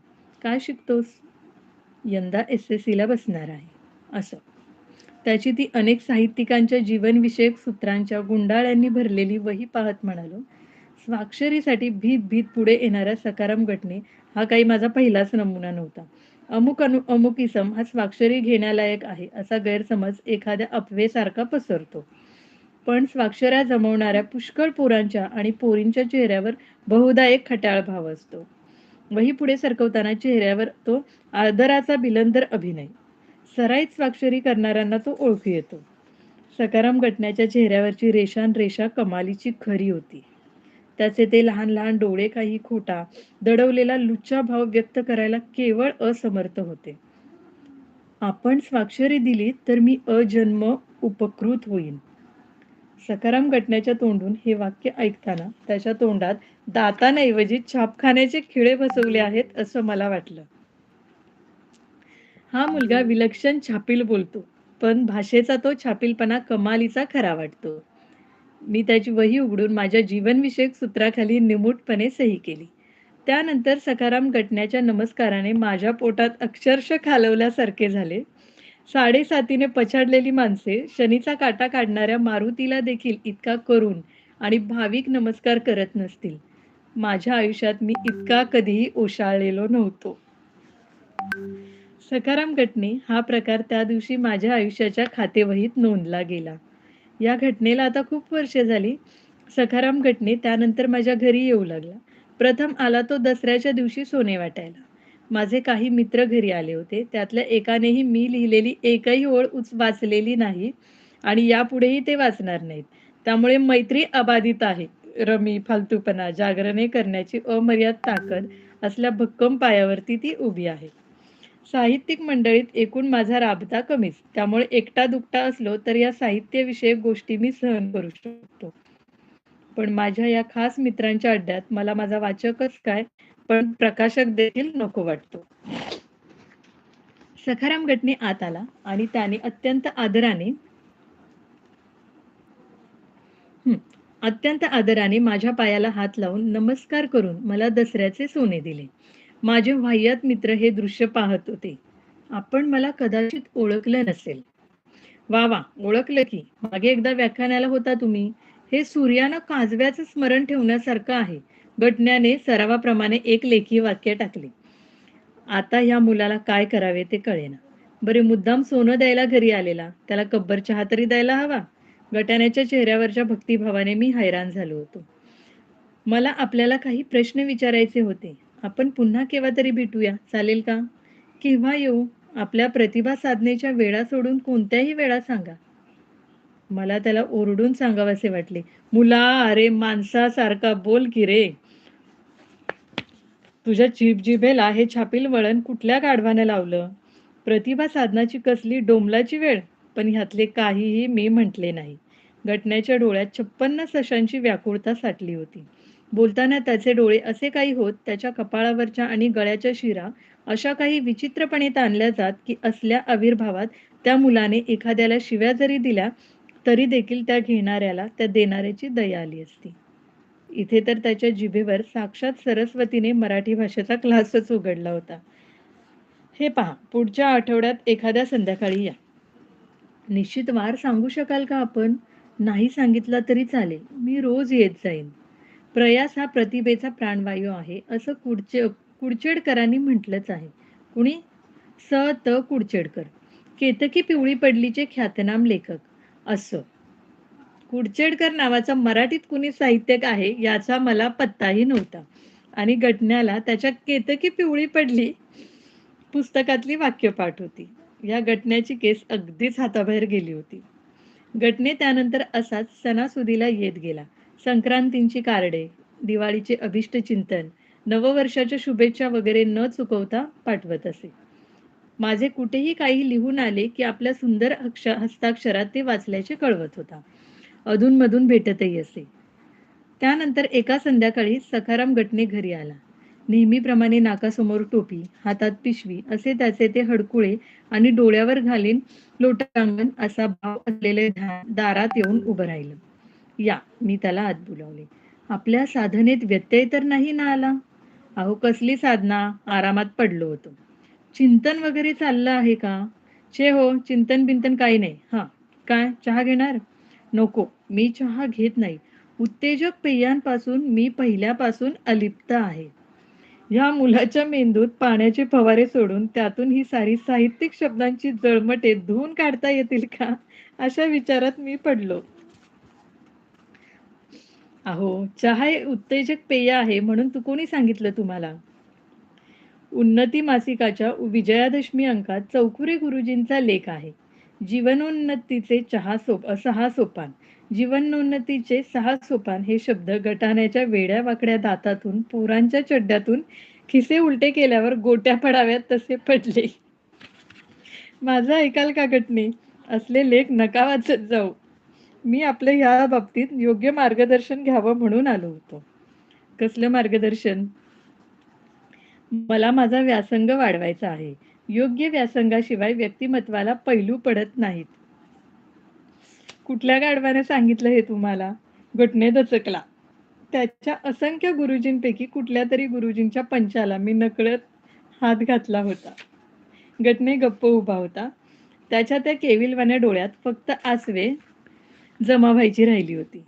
"काय शिकतोस?" "यंदा SSCला बसणार आहे." असं. त्याची ती अनेक साहित्यिकांच्या जीवनविषयक सूत्रांच्या गुंडाळ्यांनी भरलेली वही पाहत म्हणालो, स्वाक्षरीसाठी भीत पुढे येणाऱ्या सखाराम घटने हा काही माझा पहिलाच नमुना नव्हता. अमुक इसम हा स्वाक्षरी घेण्यालायक आहे असा गैरसमज एखाद्या अफवेसारखा पसरतो. पण स्वाक्षऱ्या जमवणाऱ्या पुष्कळ पोरांच्या आणि पोरींच्या चेहऱ्यावर बहुधा एक खट्याळ भाव असतो. वही पुढे सरकवताना चेहऱ्यावर तो आदराचा बिलंदर अभिनय. सराईत स्वाक्षरी करणाऱ्यांना तो ओळखू येतो. सखाराम घटण्याच्या चेहऱ्यावरची रेषा कमालीची खरी होती. त्याचे ते लहान डोळे काही खोटा, दडवलेला लुच्चा भाव व्यक्त करायला केवळ असमर्थ होते. आपण स्वाक्षरी दिली तर मी अजन्म उपकृत होईन. सखाराम घटण्याच्या तोंडून हे वाक्य ऐकताना त्याच्या तोंडात दातांऐवजी छापखान्याचे खिळे बसवले आहेत असं मला वाटलं. हा मुलगा विलक्षण छापील बोलतो, पण भाषेचा तो छापीलपणा कमालीचा खरा वाटतो. मी त्याची वही उघडून माझ्या जीवनविषयक सूत्राखाली निमूटपणे सही केली. त्यानंतर सखाराम घटण्याच्या नमस्काराने माझ्या पोटात अक्षरशः खालवल्यासारखे झाले. 7:30 पछाडलेली माणसे शनीचा काटा काढणाऱ्या मारुतीला देखील इतका करुण आणि भाविक नमस्कार करत नसतील. माझ्या आयुष्यात मी इतका कधीही ओशाळलेलो नव्हतो. सखाराम घटने हा प्रकार त्या दिवशी माझ्या आयुष्याच्या खातेवहीत नोंदला गेला. या घटनेला आता खूप वर्षे झाली. सखाराम घटने त्यानंतर माझ्या घरी येऊ लागला. प्रथम आला तो दसऱ्याच्या दिवशी सोने वाटायला. माझे काही मित्र घरी आले होते. त्यातल्या एकानेही मी लिहिलेली एकही ओळ वाचलेली नाही आणि यापुढेही ते वाचणार नाहीत. त्यामुळे मैत्री अबाधित आहे. रमी, फालतूपणा, जागरणे करण्याची अमर्याद ताकद असल्या भक्कम पायावरती ती उभी आहे. साहित्यिक मंडळीत एकूण माझा राबता कमीच. त्यामुळे एकटा-दुकटा असलो तर या साहित्यविषयक गोष्टी मी सहन करू शकतो. पण माझ्या या खास मित्रांच्या अड्ड्यात मला माझा वाचकच काय, पण प्रकाशक देखील नको वाटतो. सखाराम घटने आत आला आणि त्याने अत्यंत आदराने माझ्या पायाला हात लावून नमस्कार करून मला दसऱ्याचे सोने दिले. माझे वाह्यात मित्र हे दृश्य पाहत होते. आपण मला कदाचित ओळखलं नसेल. वा, ओळखलं की. मागे एकदा व्याख्यानाला होता तुम्ही. हे सूर्यानं काजव्याचं स्मरण ठेवण्यासारखं आहे. घटण्याने सरावाप्रमाणे एक लेखी वाक्य टाकले. आता ह्या मुलाला काय करावे ते कळेना. बरे मुद्दाम सोनं द्यायला घरी आलेला. त्याला कब्बर चहा तरी द्यायला हवा. घटाण्याच्या चेहऱ्यावरच्या भक्तिभावाने मी हैराण झालो होतो. मला आपल्याला काही प्रश्न विचारायचे होते. आपण पुन्हा केव्हा तरी भेटूया, चालेल का? केव्हा येऊ? आपल्या प्रतिभा साधनेच्या वेळा सोडून कोणत्याही वेळा सांगा. मला त्याला ओरडून सांगावेसे वाटले. मुला, अरे माणसासारखा बोल की रे. तुझ्या जिभेला हे छापील वळण कुठल्या गाढवानं लावलं? प्रतिभा साधनाची कसली डोंबलाची वेळ? पण ह्यातले काहीही मी म्हटले नाही. घटण्याच्या डोळ्यात 56 सशांची व्याकुळता साठली होती. बोलताना त्याचे डोळे असे काही होत, त्याच्या कपाळावरच्या आणि गळ्याच्या शिरा अशा काही विचित्रपणे ताणल्या जात की असल्या आविर्भावात त्या मुलाने एखाद्याला शिव्या जरी दिल्या तरी देखील त्या घेणाऱ्याला त्या देणाऱ्याची दया आली असती. इथे तर त्याच्या जिभेवर साक्षात सरस्वतीने मराठी भाषेचा क्लासच उघडला होता. हे पहा, पुढच्या आठवड्यात एखाद्या संध्याकाळी या. निश्चित वार सांगू शकाल का आपण? नाही सांगितला तरी चालेल. मी रोज येत जाईन. प्रयास हा प्रतिभेचा प्राणवायू आहे असं कुडचेडकरांनी म्हटलंच आहे. कुणी? कुडचेडकर. केतकी पिवळी पडलीचे ख्यातनाम लेखक. असं. कुडचेडकर नावाचा मराठीत कुणी साहित्यिक आहे याचा मला पत्ताही नव्हता आणि घटण्याला त्याच्या केतकी पिवळी पडली पुस्तकातली वाक्यपाठ होती. या घटनेची केस अगदीच हाताबाहेर गेली होती. घटने त्यानंतर असाच सणासुदीला येत गेला. संक्रांतींची कार्डे, दिवाळीचे अभिष्ट चिंतन, नववर्षाच्या शुभेच्छा वगैरे न चुकवता पाठवत असे. माझे कुठेही काही लिहून आले, की आपल्या सुंदर हस्ताक्षरात ते वाचल्याचे कळवत होता. अधूनमधून भेटतही असे. त्यानंतर एका संध्याकाळी सखाराम गटने घरी आला. नेहमीप्रमाणे नाकासमोर टोपी, हातात पिशवी असे त्याचे ते हडकुळे आणि डोळ्यावर घालीन लोटांगण असा भाव असलेले दारात येऊन उभं राहिलं. "या," मी त्याला आत बोलावले. "आपल्या साधनेत व्यत्यय तर नाही ना आला?" "अहो कसली साधना, आरामात पडलो होतो." "चिंतन वगैरे चाललं आहे का?" "छे हो, चिंतन-बिंतन काही नाही." "हां, काय चहा घेणार?" "नको, मी चहा घेत नाही. उत्तेजक पेयांपासून मी पहिल्यापासून अलिप्त आहे." ह्या मुलाच्या मेंदूत पाण्याचे फवारे सोडून त्यातून ही सारी साहित्यिक शब्दांची जळमटे धुवून काढता येतील का? अशा विचारात मी पडलो. "अहो, चहा हे उत्तेजक पेय आहे म्हणून कोणी सांगितलं तुम्हाला?" उन्नती मासिकाच्या विजयादशमी अंकात चौखुरे गुरुजींचा लेख आहे. जीवनोन्नतीचे 6 सोपान. जीवनोन्नतीचे 6 सोपान हे शब्द गटाण्याच्या वेड्या-वाकड्या दातातून, पोरांच्या चड्ड्यातून खिसे उलटे केल्यावर गोट्या पडाव्यात तसे पडले. माझं ऐकाल का गटने? असले लेख नका वाचत जाऊ. मी आपलं ह्या बाबतीत योग्य मार्गदर्शन घ्यावं म्हणून आलो होतो. कसलं मार्गदर्शन? मला माझा व्यासंग वाढवायचा आहे. योग्य व्यासंगाशिवाय व्यक्तिमत्त्वाला पैलू पडत नाहीत. कुठल्या गाढवाने सांगितलं हे तुम्हाला? घटने दचकला. त्याच्या असंख्य गुरुजींपैकी कुठल्यातरी गुरुजींच्या पंचाला मी नकळत हात घातला होता. घटने गप्प उभा होता. त्याच्या त्या केविलवाण्या डोळ्यात फक्त आसवे जमा व्हायची राहिली होती.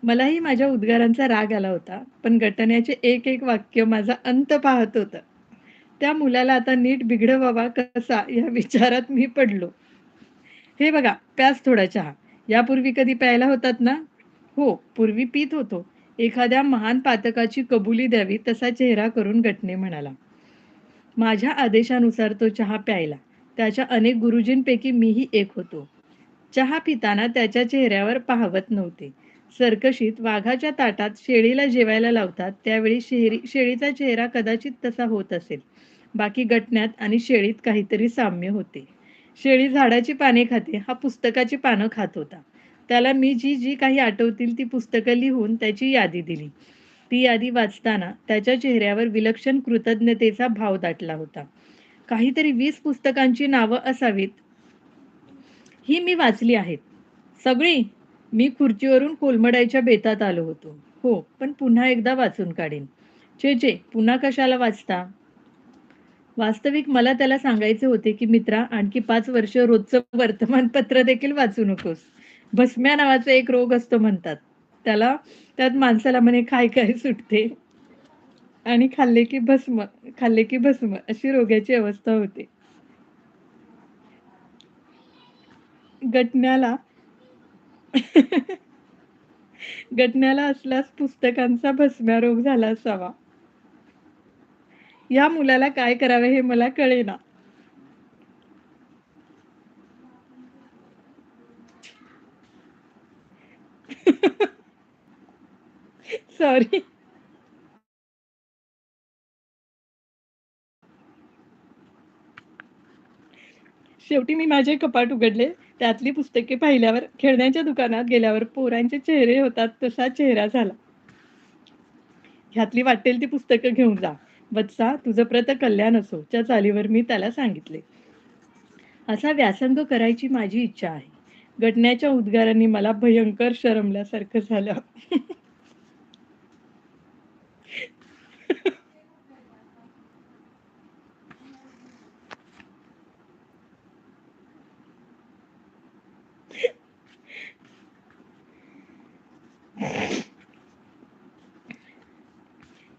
मलाही माझ्या उद्गारांचा राग आला होता, पण घटनेचे एक एक वाक्य माझा अंत पाहत होतं. त्या मुलाला आता नीट बिघडवावा कसा या विचारात मी पडलो. "हे बघा, प्याच थोडा चहा. यापूर्वी कधी प्यायला होतात ना?" "हो, पूर्वी पीत होतो." एखाद्या महान पातकाची कबुली द्यावी तसा चेहरा करून गटने म्हणाला. माझ्या आदेशानुसार तो चहा प्यायला. त्याच्या अनेक गुरुजींपैकी मीही एक होतो. चहा पिताना त्याच्या चेहऱ्यावर पाहवत नव्हते. सर्कशीत वाघाच्या ताटात शेळीला जेवायला लावतात त्यावेळी शेळीचा चेहरा कदाचित तसा होत असेल. बाकी गटण्यात आणि शेळीत काहीतरी साम्य होते. शेळी झाडाची पाने खाते, हा पुस्तकाची पानं खात होता. त्याला मी जी जी काही आठवतील ती पुस्तकं लिहून त्याची यादी दिली. ती यादी वाचताना त्याच्या चेहऱ्यावर विलक्षण कृतज्ञतेचा भाव दाटला होता. काहीतरी 20 पुस्तकांची नावं असावीत. ही मी वाचली आहेत. सगळी? मी खुर्चीवरून कोलमडायच्या बेतात आलो होतो. हो, पण पुन्हा एकदा वाचून काढेन. छे, पुन्हा कशाला वाचता? वास्तविक मला त्याला सांगायचे होते, की मित्रा आणखी 5 वर्ष रोजचं वर्तमानपत्र देखील वाचू नकोस. भस्म्या नावाचा एक रोग असतो म्हणतात. त्यात माणसाला म्हणे काय सुटते आणि खाल्ले की भस्म अशी रोग्याची अवस्था होते. गटण्याला गटण्याला असल्यास पुस्तकांचा भस्म्यारोग झाला असावा. या मुलाला काय करावे हे मला कळेना. सॉरी. शेवटी मी माझे कपाट उघडले. त्यातली पुस्तके पाहिल्यावर, खेळण्याच्या दुकानात गेल्यावर पोरांचे चेहरे होतात तसा चेहरा झाला. ह्यातली वाटेल ती पुस्तकं घेऊन जा. वत्सा, तुझं प्रत कल्याण असो च्या चालीवर मी त्याला सांगितले. असा व्यासंग करायची माझी इच्छा आहे. घटण्याच्या उद्गारांनी मला भयंकर शरमल्यासारखं झालं.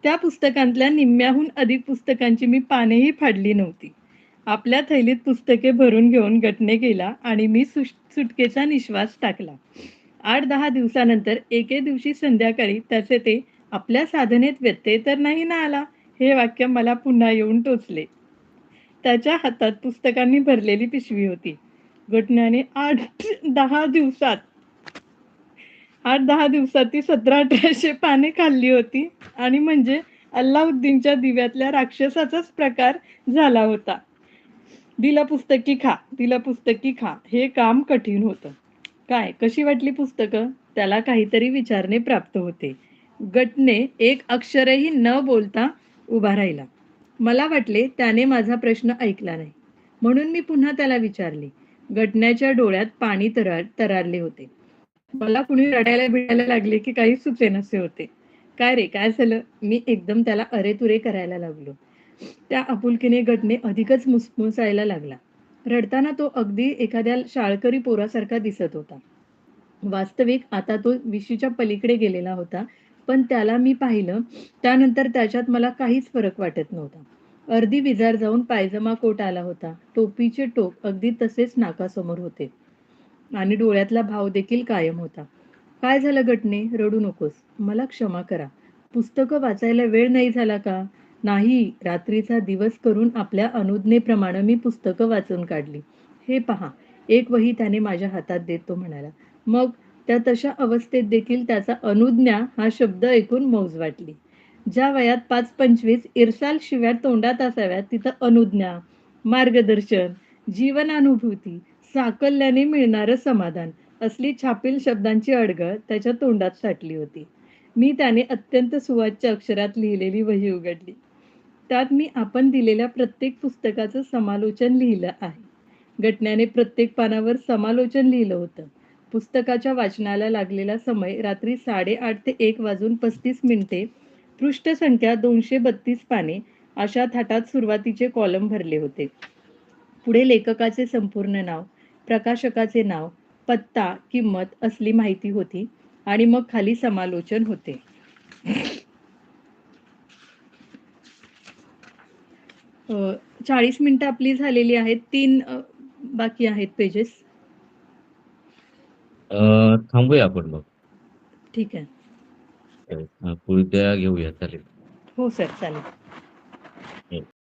त्या पुस्तकांतल्या निम्म्याहून अधिक पुस्तकांची मी पानेही फाडली नव्हती. आपल्या थैलीत पुस्तके भरून घेऊन गटने गेला आणि मी सुटकेचा निश्वास टाकला. 8-10 दिवसानंतर एके दिवशी संध्याकाळी त्याचे ते "आपल्या साधनेत व्यत्यय तर नाही ना आला?" हे वाक्य मला पुन्हा येऊन टोचले. त्याच्या हातात पुस्तकांनी भरलेली पिशवी होती. गटण्याने 8-10 दिवसात 8-10 दिवसात ती 1700-1800 पाने खाल्ली होती आणि म्हणजे अल्लाउद्दीनच्या दिव्यातल्या राक्षसाचाच प्रकार झाला होता. दिलं पुस्तकी खा, दिलं पुस्तकी खा. हे काम कठीण होतं. काय, कशी वाटली पुस्तकं? त्याला काहीतरी विचारणे प्राप्त होते. गटने एक अक्षरही न बोलता उभा राहिला. मला वाटले त्याने माझा प्रश्न ऐकला नाही. म्हणून मी पुन्हा त्याला विचारले. गटण्याच्या डोळ्यात पाणी तरारले होते. मला कुणी रडायला-बिडायला लागले की काही सुचेनासे होते. "काय रे, काय झालं?" मी एकदम त्याला अरेतुरे करायला लागलो. त्या आपुलकीने गटने अधिकच मुसमुसायला लागला. रडताना तो अगदी एखाद्या शाळकरी पोरासारखा दिसत होता. वास्तविक आता तो विशीच्या पलीकडे गेलेला होता. पण त्याला मी पाहिलं, त्यानंतर त्याच्यात मला काहीच फरक वाटत नव्हता. अर्धी विजार जाऊन पायजमा कोट आला होता. टोपीचे टोक अगदी तसेच नाकासमोर होते. आणि डोळ्यातला भाव देखील कायम होता. "काय झालं गटने? रडू नकोस. मला क्षमा करा. पुस्तकं वाचायला वेळ नाही झाला का?" "नाही, रात्रीचा दिवस करून आपल्या अनुज्ञेप्रमाणे मी पुस्तकं वाचून काढली. हे पहा." एक वही त्याने माझ्या हातात देत तो म्हणाला. मग त्या तशा अवस्थेत देखील त्याचा अनुज्ञा हा शब्द ऐकून मौज वाटली. ज्या वयात 5-25 इरसाल शिव्या तोंडात असाव्यात तिथं अनुज्ञा, मार्गदर्शन, जीवनानुभूती, साकल्याने मिळणारं समाधान असली छापील शब्दांची अडगळ त्याच्या तोंडात साठली होती. मी त्याने अत्यंत सुवाच्य अक्षरात लिहिलेली वही उघडली. त्यात मी आपण दिलेल्या प्रत्येक पुस्तकाचं समालोचन लिहिलं आहे. गटण्याने प्रत्येक पानावर समालोचन लिहिलं होतं. पुस्तकाच्या वाचनाला लागलेला समय रात्री 8:30 ते 1 वाजून 35 मिनिटे, पृष्ठसंख्या 232 पाने अशा थाटात सुरुवातीचे कॉलम भरले होते. पुढे लेखकाचे संपूर्ण नाव, प्रकाशकाचे नाव, पत्ता, किंमत असली माहिती होती आणि मग खाली समालोचन होते. 40 मिनिटं आपली झालेली आहेत. 3 बाकी आहेत पेजेस. थांबूया आपण मग. ठीक आहे. उद्या घेऊया चालेल. हो सर, चालेल. हो.